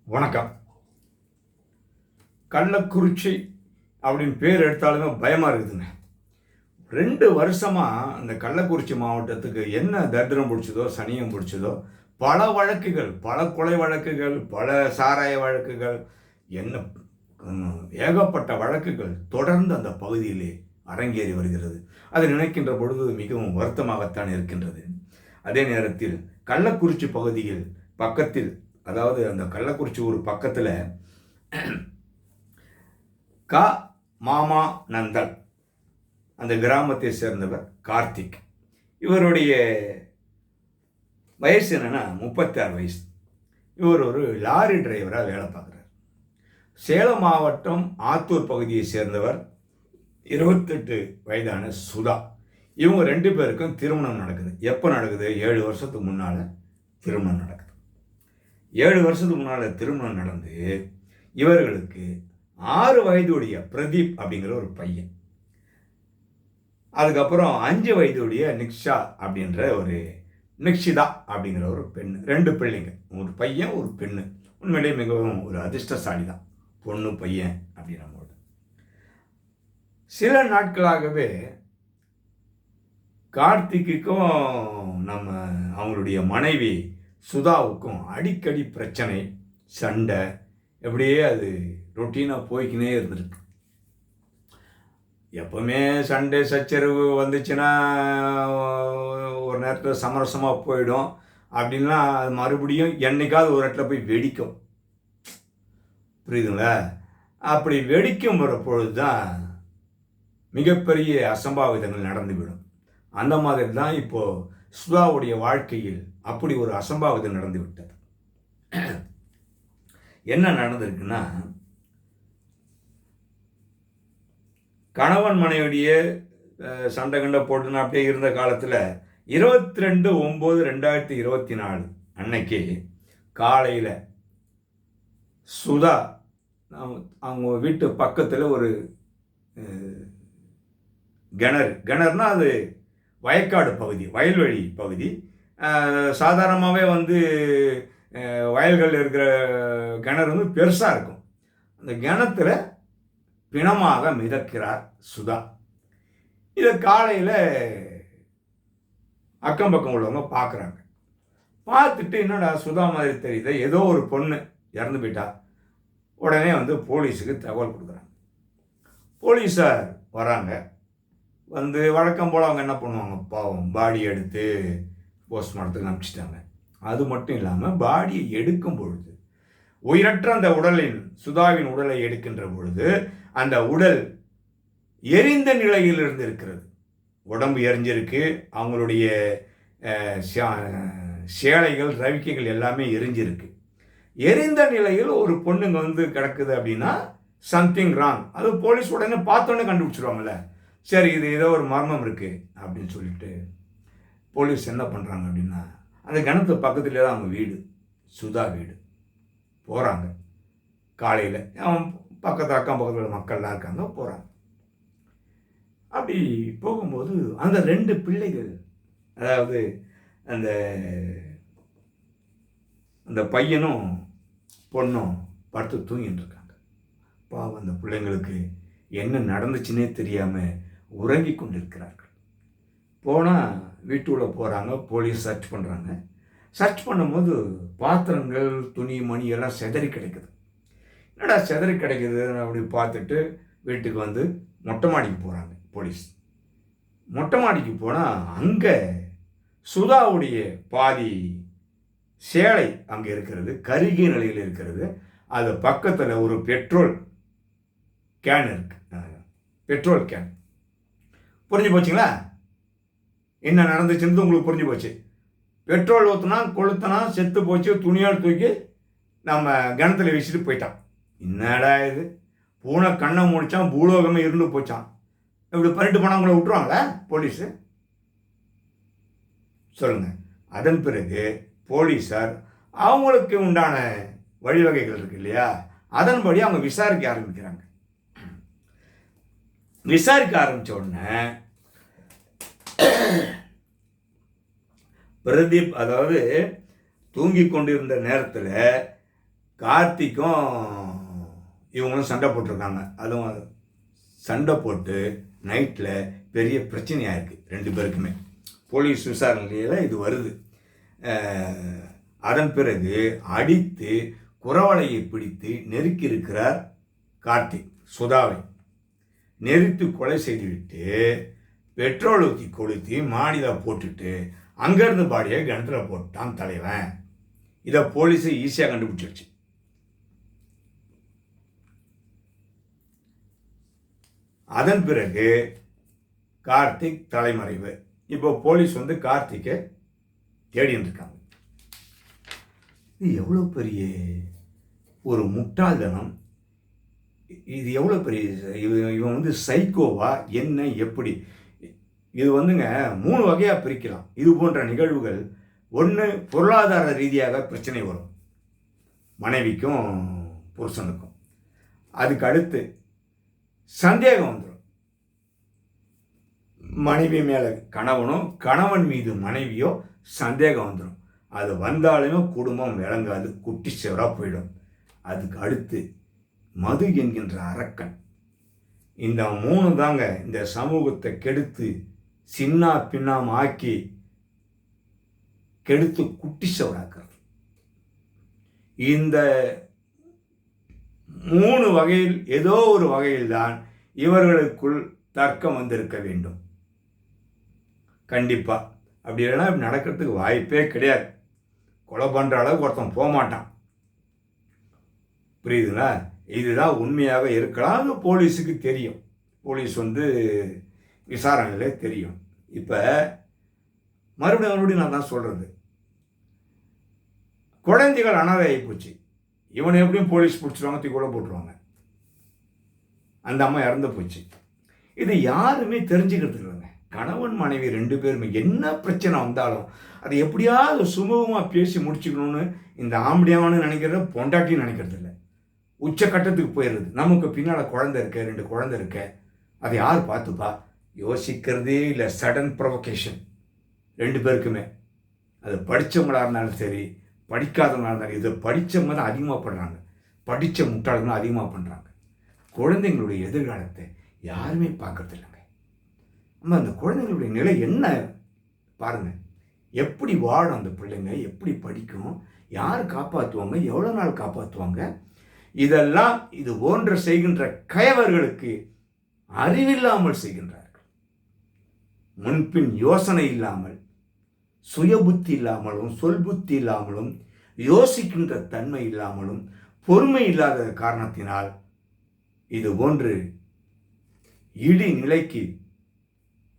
வணக்கம். கள்ளக்குறிச்சி அப்படின்னு பேர் எடுத்தாலுமே பயமாக இருக்குதுங்க. 2 வருஷமாக அந்த கள்ளக்குறிச்சி மாவட்டத்துக்கு என்ன தரித்திரம் பிடிச்சதோ சனியம் பிடிச்சதோ, பல வழக்குகள், பல கொலை வழக்குகள், பல சாராய வழக்குகள், என்ன ஏகப்பட்ட வழக்குகள் தொடர்ந்து அந்த பகுதியிலே அரங்கேறி வருகிறது. அதை நினைக்கின்ற பொழுது மிகவும் வருத்தமாகத்தான் இருக்கின்றது. அதே நேரத்தில் கள்ளக்குறிச்சி பகுதியில் பக்கத்தில், அதாவது அந்த கள்ளக்குறிச்சி ஊர் பக்கத்தில் கா மாமா நந்தன் அந்த கிராமத்தை சேர்ந்தவர் கார்த்திக். இவருடைய வயசு என்னன்னா 36 வயசு. இவர் ஒரு லாரி டிரைவராக வேலை பார்க்குறார். சேலம் மாவட்டம் ஆத்தூர் பகுதியை சேர்ந்தவர் 28 வயதான சுதா. இவங்க 2 பேருக்கும் திருமணம் நடக்குது. எப்போ நடக்குது? 7 வருஷத்துக்கு முன்னால் திருமணம் நடக்குது. 7 வருஷத்துக்கு முன்னால் திருமணம் நடந்து இவர்களுக்கு 6 வயதுடைய பிரதீப் அப்படிங்கிற ஒரு பையன், அதுக்கப்புறம் 5 வயதுடைய நிக்ஷா அப்படின்ற ஒரு நிக்ஷிதா அப்படிங்கிற ஒரு பெண், 2 பிள்ளைங்க, ஒரு பையன் ஒரு பெண்ணு. உண்மையிலே மிகவும் ஒரு அதிர்ஷ்டசாலி தான், பொண்ணு பையன் அப்படின்னும் போது. சில நாட்களாகவே கார்த்திக்குக்கும் அவங்களுடைய மனைவி சுதாவுக்கும் அடிக்கடி பிரச்சனை, சண்டை, எப்படியே அது ரொட்டீனாக போய்க்கினே இருந்திருக்கு. எப்பவுமே சண்டை சச்சரவு வந்துச்சுன்னா ஒரு நேரத்தில் சமரசமாக போயிடும். அப்படின்லாம் அது மறுபடியும் என்னைக்காவது ஒரு இடத்துல போய் வெடிக்கும். புரியுதுங்களா? அப்படி வெடிக்கும் வர பொழுது தான் மிகப்பெரிய அசம்பாவிதங்கள் நடந்துவிடும். அந்த மாதிரி தான் இப்போது சுதாவுடைய வாழ்க்கையில் அப்படி ஒரு அசம்பாவிதம் நடந்து விட்டது. என்ன நடந்திருக்குன்னா, கணவன் மனைவிடைய சண்டை கண்ட போட்டுன்னு அப்படியே இருந்த காலத்தில் 22/9/2024 அன்னைக்கு காலையில் சுதா அவங்க வீட்டு பக்கத்தில் ஒரு கிணறுனா அது வயக்காடு பகுதி, வயல்வெளி பகுதி. சாதாரணமாகவே வயல்கள் இருக்கிற கிணறு பெருசாக இருக்கும். அந்த கிணத்துல பிணமாக மிதக்கிறார் சுதா. இதை காலையில் அக்கம் பக்கம் உள்ளவங்க பார்க்குறாங்க. பார்த்துட்டு என்னடா சுதா மாதிரி தெரியுது, ஏதோ ஒரு பொண்ணு இறந்து போயிட்டா. உடனே போலீஸுக்கு தகவல் கொடுக்குறாங்க. போலீஸார் வராங்க. வழக்கம் போல் அவங்க என்ன பண்ணுவாங்க, பாவம் பாடி எடுத்து போஸ்ட்மார்ட்டத்துக்கு அனுப்பிச்சிட்டாங்க. அது மட்டும் இல்லாமல் பாடியை எடுக்கும் பொழுது, உயிரற்ற அந்த உடலின், சுதாவின் உடலை எடுக்கின்ற பொழுது அந்த உடல் எரிந்த நிலையில் இருந்து இருக்கிறது. உடம்பு எரிஞ்சிருக்கு, அவங்களுடைய சேலைகள், ரவிக்கைகள் எல்லாமே எரிஞ்சிருக்கு. எரிந்த நிலையில் ஒரு பொண்ணுங்க கிடக்குது அப்படின்னா சம்திங் ராங். அது போலீஸ் உடனே பார்த்தோன்னே கண்டுபிடிச்சிருவாங்கல்ல. சரி, இது ஏதோ ஒரு மர்மம் இருக்குது அப்படின்னு சொல்லிட்டு போலீஸ் என்ன பண்ணுறாங்க அப்படின்னா, அந்த கிணத்து பக்கத்துலேயே தான் அவங்க வீடு, சுதா வீடு. போகிறாங்க காலையில். அக்கம் பக்கத்தில் மக்கள்லாம் இருக்காங்க, போகிறாங்க. அப்படி போகும்போது அந்த 2 பிள்ளைகள், அதாவது அந்த அந்த பையனும் பொண்ணும் படுத்து தூங்கிட்டு இருக்காங்க. பாவம், அந்த பிள்ளைங்களுக்கு என்ன நடந்துச்சுன்னே தெரியாமல் உறங்கி கொண்டிருக்கிறார்கள். போனால் வீட்டுக்குள்ளே போகிறாங்க, போலீஸ் சர்ச் பண்ணுறாங்க. சர்ச் பண்ணும்போது பாத்திரங்கள், துணி, மணி எல்லாம் செதறி கிடைக்குது. என்னடா செதறி கிடைக்குது அப்படி பார்த்துட்டு வீட்டுக்கு மொட்டை மாடிக்கு போகிறாங்க போலீஸ். மொட்டை மாடிக்கு போனால் அங்கே சுதாவுடைய பாதி சேலை அங்கே இருக்கிறது, கருகிய நிலையில் இருக்கிறது. அது பக்கத்தில் ஒரு பெட்ரோல் கேன் இருக்கு, பெட்ரோல் கேன். புரிஞ்சு போச்சுங்களா என்ன நடந்துச்சுன்னு? உங்களுக்கு புரிஞ்சு போச்சு. பெட்ரோல் ஊற்றினா கொளுத்தனா செத்து போச்சு, துணியால் தூக்கி நம்ம கிணத்துல வீசிட்டு போயிட்டான். என்னடா இது, பூனை கண்ணை முடிச்சான், பூலோகமே இருந்து போச்சான். இப்படி பண்ணிட்டு போனால் உங்களை விட்டுருவாங்களா போலீஸு? சொல்லுங்கள். அதன் பிறகு போலீஸார் அவங்களுக்கு உண்டான வழிவகைகள் இருக்கு இல்லையா, அதன்படி அவங்க விசாரிக்க ஆரம்பிக்கிறாங்க. விசாரிக்க ஆரம்பித்த உடனே பிரதீப், அதாவது தூங்கி கொண்டிருந்த நேரத்தில் கார்த்திக்கும் இவங்களும் சண்டை போட்டிருக்காங்க. அதுவும் சண்டை போட்டு நைட்டில் பெரிய பிரச்சனையாக இருக்குது ரெண்டு பேருக்குமே. போலீஸ் விசாரணையில் இது வருது. அதன் பிறகு அடித்து குறவலையை பிடித்து நெருக்கி இருக்கிறார் கார்த்திக். சுதாவை நெருத்து கொலை செய்துவிட்டு பெட்ரோல் ஊற்றி கொளுத்தி மாடியில் போட்டுட்டு அங்கேருந்து பாடியை கிணத்துல போட்டான் தலைவன். இதை போலீஸு ஈஸியாக கண்டுபிடிச்சிருச்சு. அதன் பிறகு கார்த்திக் தலைமறைவு. இப்போ போலீஸ் கார்த்திக்கை தேடின்னு இருக்காங்க. இது எவ்வளோ பெரிய ஒரு முட்டாள்தனம்! இது எவ்வளோ பெரிய இவன் சைக்கோவா என்ன எப்படி? இது 3 வகையாக பிரிக்கலாம். இது போன்ற நிகழ்வுகள். ஒன்று, பொருளாதார ரீதியாக பிரச்சனை வரும் மனைவிக்கும் புருஷனுக்கும். அதுக்கு அடுத்து சந்தேகம் வந்துடும். மனைவி மேலே கணவனோ கணவன் மீது மனைவியோ சந்தேகம் வந்துடும். அது வந்தாலுமே குடும்பம் விளங்காது, குட்டி சிவராக போயிடும். அதுக்கு அடுத்து மது என்கின்ற அரக்கன். இந்த 3 தாங்க இந்த சமூகத்தை கெடுத்து சின்ன பின்னாம் ஆக்கி கெடுத்து குட்டி சிவராக்கிறது. இந்த 3 வகையில் ஏதோ ஒரு வகையில்தான் இவர்களுக்குள் தர்க்கம் வந்திருக்க வேண்டும். கண்டிப்பாக அப்படி இல்லைன்னா நடக்கிறதுக்கு வாய்ப்பே கிடையாது. கொலை பண்ணுற அளவுக்கு ஒருத்தன் போக மாட்டான். புரியுதுங்களா? இதுதான் உண்மையாக இருக்கலாம். அது போலீஸுக்கு தெரியும். போலீஸ் விசாரணையிலே தெரியும். இப்போ மறுபடியும் நான் தான் சொல்கிறது, குழந்தைகள் அனாதை ஆகிப்போச்சு. இவனை எப்படியும் போலீஸ் பிடிச்சிருவாங்க, தூக்கி கூட போட்டுருவாங்க. அந்த அம்மா இறந்து போச்சு. இது யாருமே தெரிஞ்சுக்கிறது இல்லைங்க. கணவன் மனைவி 2 பேருமே என்ன பிரச்சனை வந்தாலும் அதை எப்படியாவது சுமூகமாக பேசி முடிச்சுக்கணும்னு இந்த ஆம்படியான்னு நினைக்கிறத பொண்டாட்டின்னு நினைக்கிறது இல்லை. உச்சக்கட்டத்துக்கு போயிடுறது. நமக்கு பின்னால் குழந்தை இருக்க, 2 குழந்தை இருக்க, அதை யார் பார்த்துப்பா? யோசிக்கிறதே இல்லை. சடன் ப்ரொவொகேஷன் 2 பேருக்குமே. அது படித்தவங்களாக இருந்தாலும் சரி, படிக்காதவங்களாக இருந்தாலும். இதை படித்தவங்க தான் அதிகமாக பண்ணுறாங்க. படித்த முட்டாள்களும் அதிகமாக பண்ணுறாங்க. குழந்தைங்களுடைய எதிர்காலத்தை யாருமே பார்க்கறது இல்லைங்க. நம்ம அந்த குழந்தைங்களுடைய நிலை என்ன பாருங்கள். எப்படி வாழும் அந்த பிள்ளைங்க, எப்படி படிக்கும், யார் காப்பாற்றுவாங்க, எவ்வளோ நாள் காப்பாற்றுவாங்க? இதெல்லாம் இது போன்ற செய்கின்ற கயவர்களுக்கு அறிவில்லாமல் செய்கின்றார்கள். முன்பின் யோசனை இல்லாமல், சுய புத்தி இல்லாமலும், சொல் புத்தி இல்லாமலும், யோசிக்கின்ற தன்மை இல்லாமலும், பொறுமை இல்லாத காரணத்தினால் இது போன்று இடி நிலைக்கு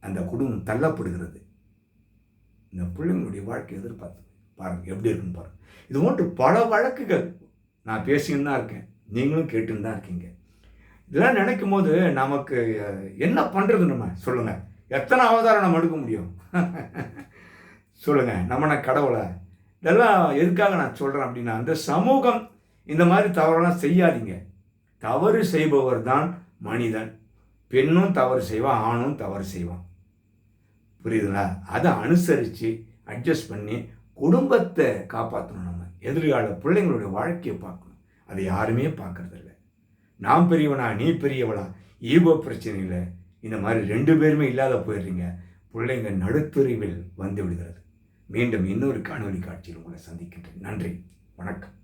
அந்த குடும்பம் தள்ளப்படுகிறது. இந்த பிள்ளைங்களுடைய வாழ்க்கை எதிர்பார்த்து பாருங்கள் எப்படி இருக்குன்னு பாருங்கள். இது போன்று பல வழக்குகள் நான் பேசின்னு தான் இருக்கேன், நீங்களும் கேட்டுன்னு தான் இருக்கீங்க. இதெல்லாம் நினைக்கும் போது நமக்கு என்ன பண்ணுறது? நம்ம சொல்லுங்கள், எத்தனை அவதாரம் நம்ம எடுக்க முடியும்? சொல்லுங்கள், நம்ம கடவுளை? இதெல்லாம் எதுக்காக நான் சொல்கிறேன் அப்படின்னா, அந்த சமூகம் இந்த மாதிரி தவறெல்லாம் செய்யாதீங்க. தவறு செய்பவர் தான் மனிதன். பெண்ணும் தவறு செய்வான், ஆணும் தவறு செய்வான். புரியுதுங்களா? அதை அனுசரித்து அட்ஜஸ்ட் பண்ணி குடும்பத்தை காப்பாற்றணும். நம்ம எதிர்கால பிள்ளைங்களுடைய வாழ்க்கையை பார்க்கணும். அதை யாருமே பார்க்கறதில்ல. நான் பெரியவனா, நீ பெரியவளா, ஈகோ பிரச்சனையில் இந்த மாதிரி 2 பேருமே இல்லாத போயிடுறீங்க. பிள்ளைங்க நடுத்தெருவில் வந்து விடுகிறது. மீண்டும் இன்னொரு காணொலி காட்சியில் உங்களை சந்திக்கின்றேன். நன்றி, வணக்கம்.